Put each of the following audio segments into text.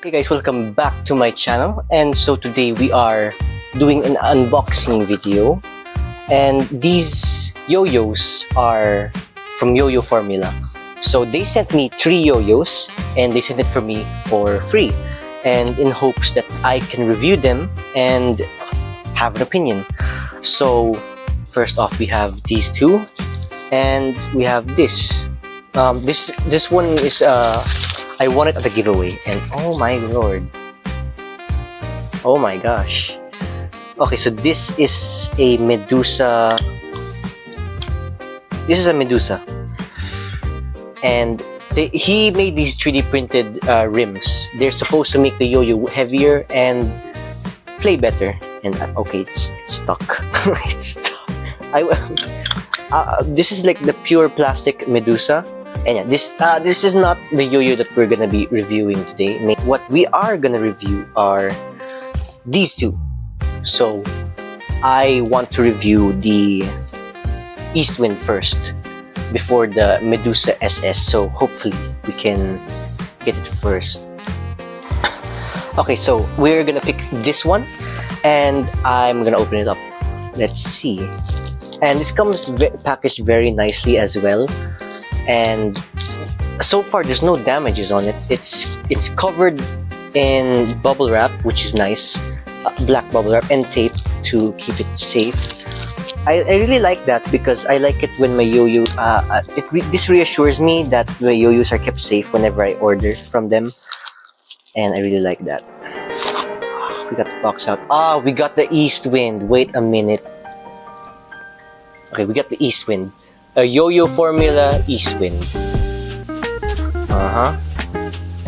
Hey guys, welcome back to my channel. And so today we are doing an unboxing video, and these yo-yos are from YoyoFormula. So they sent me 3 yo-yos and they sent it for me for free, and in hopes that I can review them and have an opinion. So first off, we have these two, and we have this. This one is I won it at a giveaway, and oh my lord, oh my gosh. Okay, so this is a Medusa. This is a Medusa, and he made these 3D printed rims. They're supposed to make the yo-yo heavier and play better. And okay, it's stuck. It's stuck. This is like the pure plastic Medusa. And yeah, this is not the yo-yo that we're gonna be reviewing today. What we are gonna review are these two. So I want to review the Eastwind first before the Medusa SS. So hopefully we can get it first. Okay, so we're gonna pick this one, and I'm gonna open it up. Let's see. And this comes packaged very nicely as well. And so far there's no damages on it. It's covered in bubble wrap, which is nice, black bubble wrap, and tape to keep it safe. I really like that, because I like it when my yo-yo this reassures me that my yo-yos are kept safe whenever I order from them, and I really like that. We got the box out. We got the Eastwind. Wait a minute. Okay, we got the Eastwind. A YoyoFormula Eastwind.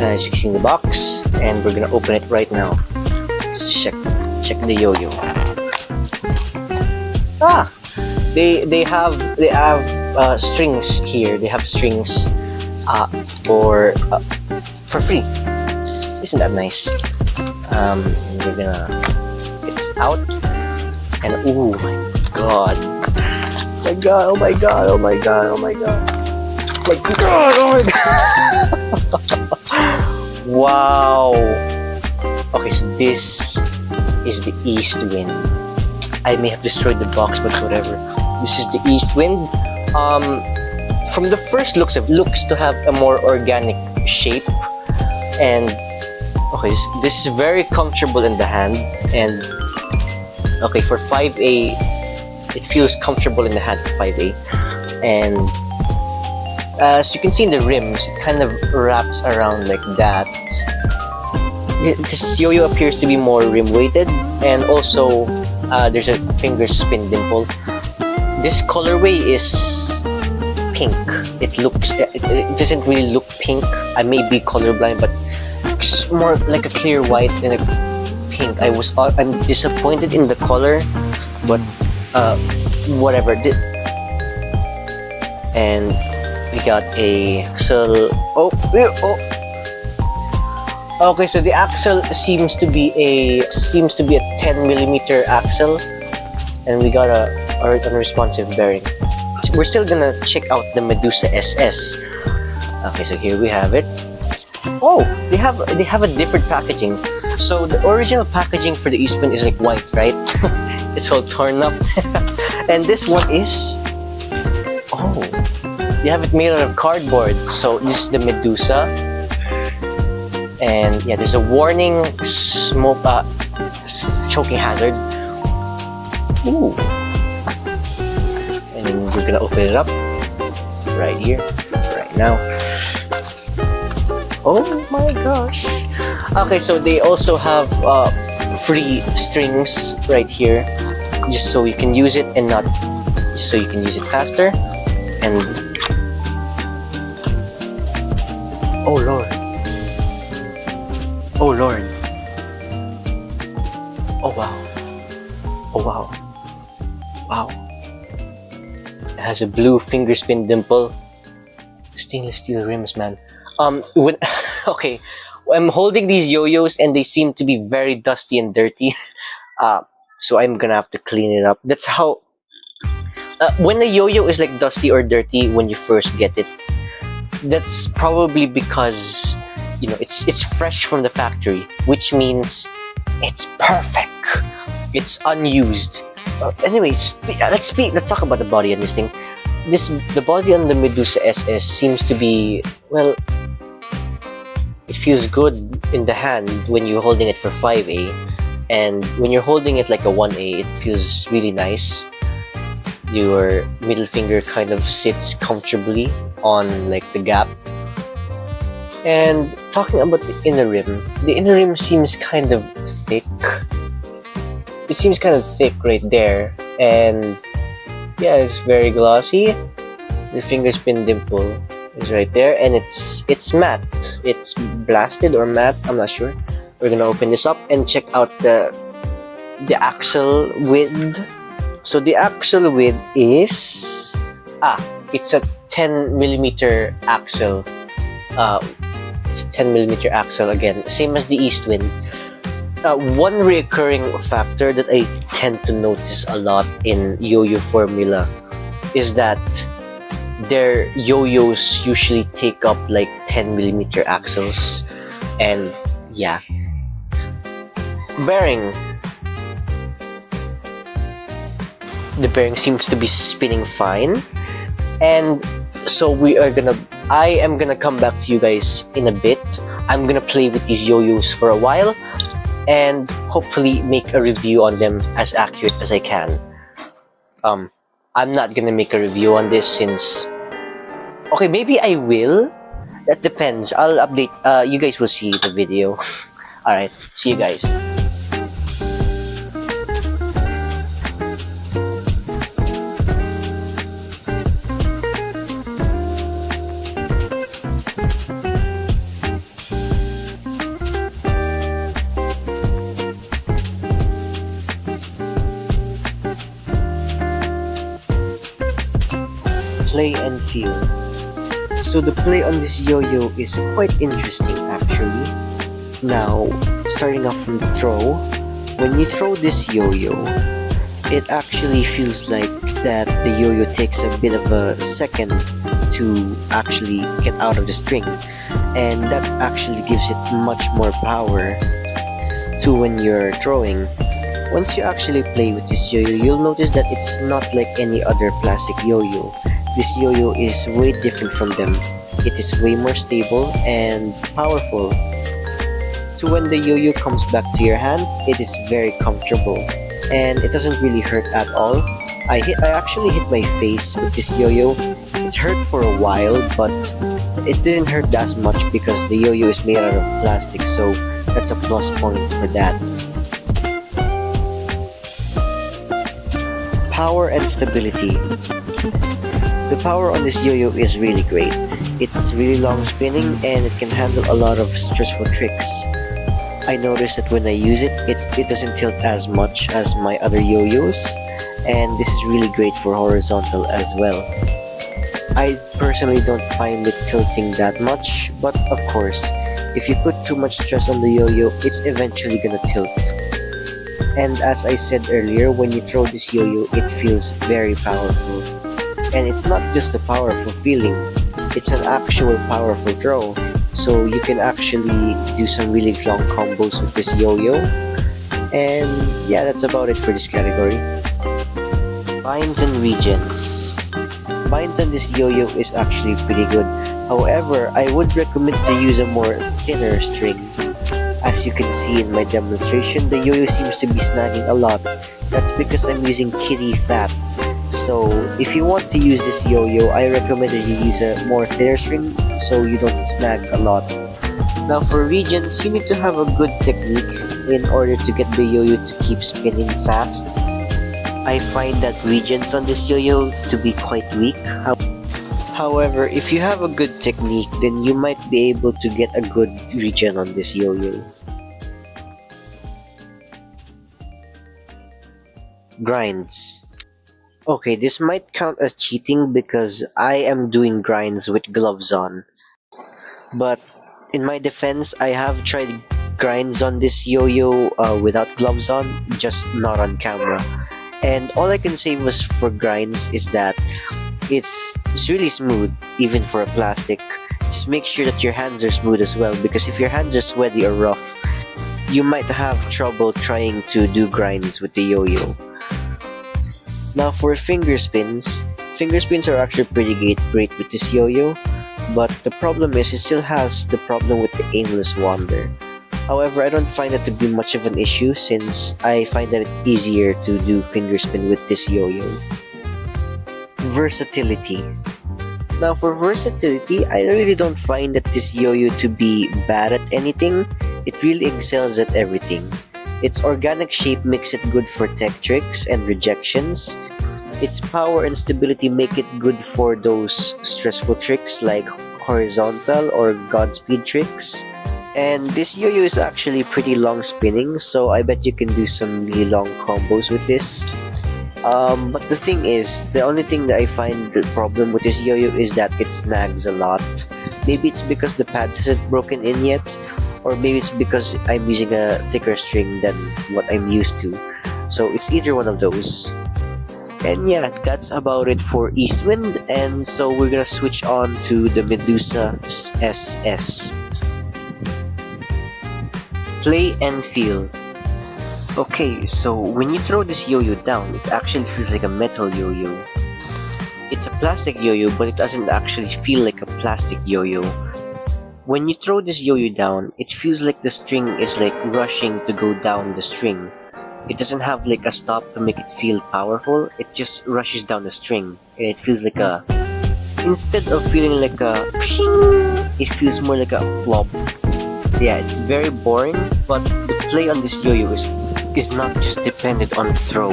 As you can see in the box, and we're gonna open it right now. Let's check the yo-yo. They have strings here. They have strings for free. Isn't that nice? We're gonna get this out, and oh my god. Oh my god, oh my god, oh my god, oh my god. Oh my god, oh my god. Wow. Okay, so this is the Eastwind. I may have destroyed the box, but whatever. This is the Eastwind. From the first looks, it looks to have a more organic shape. And okay, this is very comfortable in the hand. And okay, for 5A, it feels comfortable in the hand for 5A. And as you can see in the rims, it kind of wraps around like that. This yo-yo appears to be more rim weighted, and also there's a finger spin dimple. This colorway is pink. It doesn't really look pink. I may be colorblind, but it's more like a clear white than a pink. I'm disappointed in the color, but whatever. And we got a axle. Okay, so the axle seems to be a 10mm axle, and we got a unresponsive bearing. We're still gonna check out the Medusa SS. Okay, so here we have it. Oh, they have a different packaging. So the original packaging for the Eastwind is like white, right? It's all torn up. And this one is, you have it made out of cardboard. So this is the Medusa, and yeah, there's a warning smoke choking hazard. Ooh. And then we're gonna open it up right here, right now. Oh my gosh. Okay, so they also have free strings right here, just so you can use it and not, just so you can use it faster. And oh lord, oh lord, oh wow, oh wow, wow. It has a blue finger spin dimple, stainless steel rims, man. Okay, I'm holding these yo-yos and they seem to be very dusty and dirty. So I'm gonna have to clean it up. That's how when a yo-yo is like dusty or dirty when you first get it, that's probably because it's fresh from the factory, which means it's perfect. It's unused. Anyways, let's talk about the body on this thing. The body on the Medusa SS seems to be, well, it feels good in the hand when you're holding it for 5A, and when you're holding it like a 1A, it feels really nice. Your middle finger kind of sits comfortably on like the gap. And talking about the inner rim seems kind of thick. It seems kind of thick right there, and yeah, it's very glossy. The fingerspin dimple is right there, and it's matte. It's blasted or matte, I'm not sure. We're gonna open this up and check out the axle width. So the axle width is it's a 10mm axle. It's a 10mm axle again, same as the Eastwind. One recurring factor that I tend to notice a lot in YoyoFormula is that their yo-yos usually take up like 10mm axles, and yeah. Bearing. The bearing seems to be spinning fine, and so I am gonna come back to you guys in a bit. I'm gonna play with these yo-yos for a while and hopefully make a review on them as accurate as I can. I'm not gonna make a review on this since... Okay, maybe I will. That depends. I'll update. You guys will see the video. Alright, see you guys. Play and feel. So the play on this yo-yo is quite interesting actually. Now, starting off from the throw, when you throw this yo-yo, it actually feels like that the yo-yo takes a bit of a second to actually get out of the string, and that actually gives it much more power to when you're throwing. Once you actually play with this yo-yo, you'll notice that it's not like any other plastic yo-yo. This yo-yo is way different from them. It is way more stable and powerful. So when the yo-yo comes back to your hand, it is very comfortable and it doesn't really hurt at all. I actually hit my face with this yo-yo. It hurt for a while, but it didn't hurt as much because the yo-yo is made out of plastic, so that's a plus point for that. Power and stability. The power on this yo-yo is really great. It's really long spinning and it can handle a lot of stressful tricks. I noticed that when I use it, it doesn't tilt as much as my other yo-yos, and this is really great for horizontal as well. I personally don't find it tilting that much, but of course, if you put too much stress on the yo-yo, it's eventually gonna tilt. And as I said earlier, when you throw this yo-yo, it feels very powerful. And it's not just a powerful feeling, it's an actual powerful throw. So you can actually do some really long combos with this yo-yo. And yeah, that's about it for this category. Binds and regions. Binds on this yo-yo is actually pretty good. However, I would recommend to use a more thinner string. As you can see in my demonstration, the yo-yo seems to be snagging a lot. That's because I'm using kitty fat. So if you want to use this yo-yo, I recommend that you use a more thinner string so you don't snag a lot. Now for regions, you need to have a good technique in order to get the yo-yo to keep spinning fast. I find that regions on this yo-yo to be quite weak. However, if you have a good technique, then you might be able to get a good regen on this yo-yo. Grinds. Okay, this might count as cheating because I am doing grinds with gloves on. But in my defense, I have tried grinds on this yo-yo without gloves on, just not on camera. And all I can say was for grinds is that it's really smooth, even for a plastic. just make sure that your hands are smooth as well, because if your hands are sweaty or rough, you might have trouble trying to do grinds with the yo-yo. Now for finger spins are actually pretty great with this yo-yo, but the problem is it still has the problem with the aimless wander. However, I don't find that to be much of an issue since I find that it's easier to do finger spin with this yo-yo. Versatility. Now for versatility, I really don't find that this yo-yo to be bad at anything. It really excels at everything. Its organic shape makes it good for tech tricks and rejections. Its power and stability make it good for those stressful tricks like horizontal or Godspeed tricks. And this yo-yo is actually pretty long spinning, so I bet you can do some really long combos with this. But the thing is, the only thing that I find the problem with this yo-yo is that it snags a lot. Maybe it's because the pads hasn't broken in yet, or maybe it's because I'm using a thicker string than what I'm used to. So it's either one of those. And yeah, that's about it for Eastwind, and so we're gonna switch on to the Medusa SS. Play and feel. Okay, so when you throw this yo-yo down, it actually feels like a metal yo-yo. It's a plastic yo-yo, but it doesn't actually feel like a plastic yo-yo. When you throw this yo-yo down, it feels like the string is like rushing to go down the string. It doesn't have like a stop to make it feel powerful, it just rushes down the string, and it feels like a... Instead of feeling like a pshing, it feels more like a flop. Yeah, it's very boring, but the play on this yo-yo is not just dependent on the throw.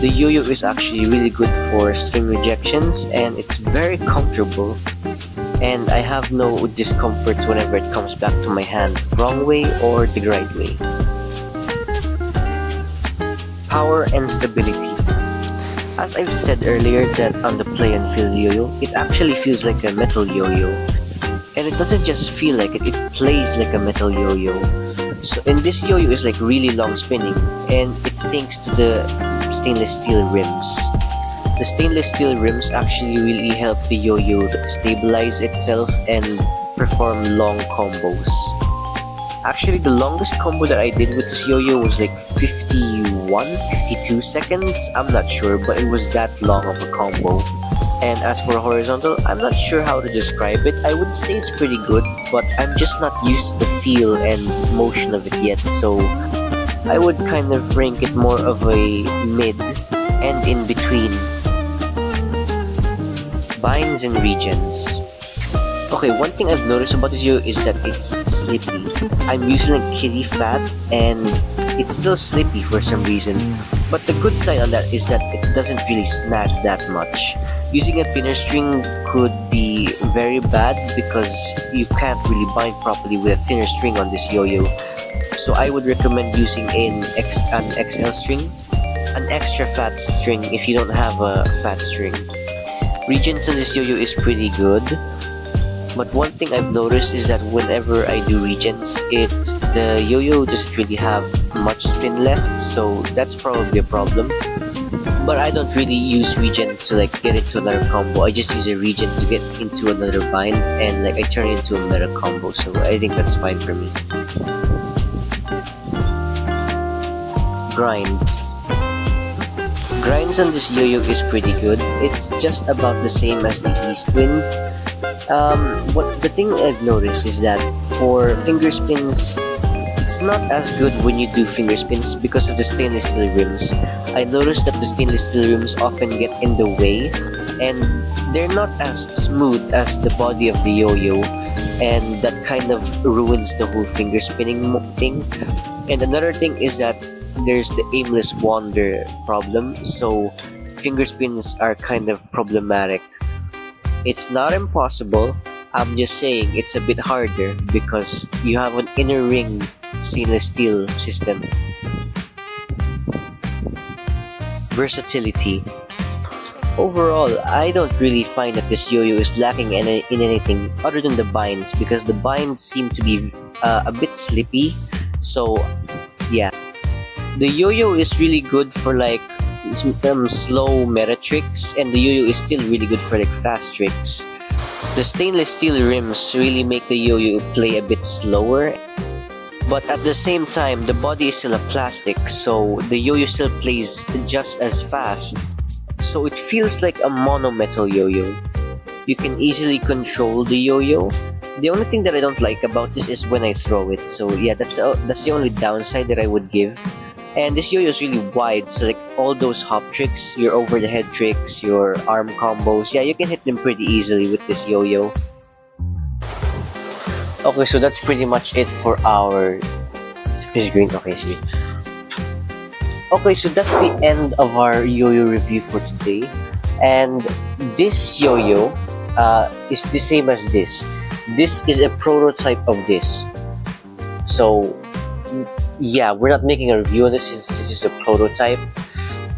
The yo-yo is actually really good for string rejections, and it's very comfortable, and I have no discomforts whenever it comes back to my hand, wrong way or the right way. Power and stability. As I've said earlier that on the play and feel yo-yo, it actually feels like a metal yo-yo. And it doesn't just feel like it, it plays like a metal yo-yo. So, and this yo-yo is like really long spinning, and it's thanks to the stainless steel rims. The stainless steel rims actually really help the yo-yo stabilize itself and perform long combos. Actually, the longest combo that I did with this yo-yo was like 52 seconds. I'm not sure, but it was that long of a combo. And as for horizontal, I'm not sure how to describe it. I would say it's pretty good, but I'm just not used to the feel and motion of it yet, so I would kind of rank it more of a mid and in between. Binds and regions. Okay, one thing I've noticed about this yo is that it's slippy. I'm using a kitty fat and it's still slippy for some reason. But the good side on that is that it doesn't really snag that much. Using a thinner string could be very bad because you can't really bind properly with a thinner string on this yo-yo. So I would recommend using an XL string, an extra fat string if you don't have a fat string. Regions on this yo-yo is pretty good. But one thing I've noticed is that whenever I do regions, the yo-yo doesn't really have much spin left, so that's probably a problem. But I don't really use regions to like get into another combo. I just use a region to get into another bind, and like I turn it into a meta combo, so I think that's fine for me. Grinds. Grinds on this yo-yo is pretty good. It's just about the same as the Eastwind. What the thing I've noticed is that for finger spins, it's not as good when you do finger spins because of the stainless steel rims. I noticed that the stainless steel rims often get in the way, and they're not as smooth as the body of the yo-yo, and that kind of ruins the whole finger spinning thing. And another thing is that there's the aimless wander problem, so finger spins are kind of problematic. It's not impossible, I'm just saying it's a bit harder because you have an inner ring stainless steel system. Versatility. Overall, I don't really find that this yo-yo is lacking in anything other than the binds, because the binds seem to be a bit slippy. So yeah, the yo-yo is really good for like slow meta tricks, and the yo-yo is still really good for like fast tricks. The stainless steel rims really make the yo-yo play a bit slower, but at the same time, the body is still a plastic, so the yo-yo still plays just as fast. So it feels like a mono-metal yo-yo. You can easily control the yo-yo. The only thing that I don't like about this is when I throw it. So yeah, that's the only downside that I would give. And this yo-yo is really wide, so like all those hop tricks, your over the head tricks, your arm combos, yeah, you can hit them pretty easily with this yo-yo. Okay, so that's pretty much it for our screen. Okay, screen. Okay, so that's the end of our yo-yo review for today. And this yo-yo is the same as this. This is a prototype of this. So yeah, we're not making a review on this since this is a prototype.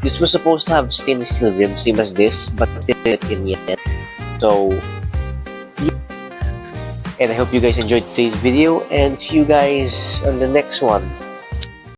This was supposed to have stainless steel rims, same as this, but didn't in yet. So yeah. And I hope you guys enjoyed today's video, and see you guys on the next one.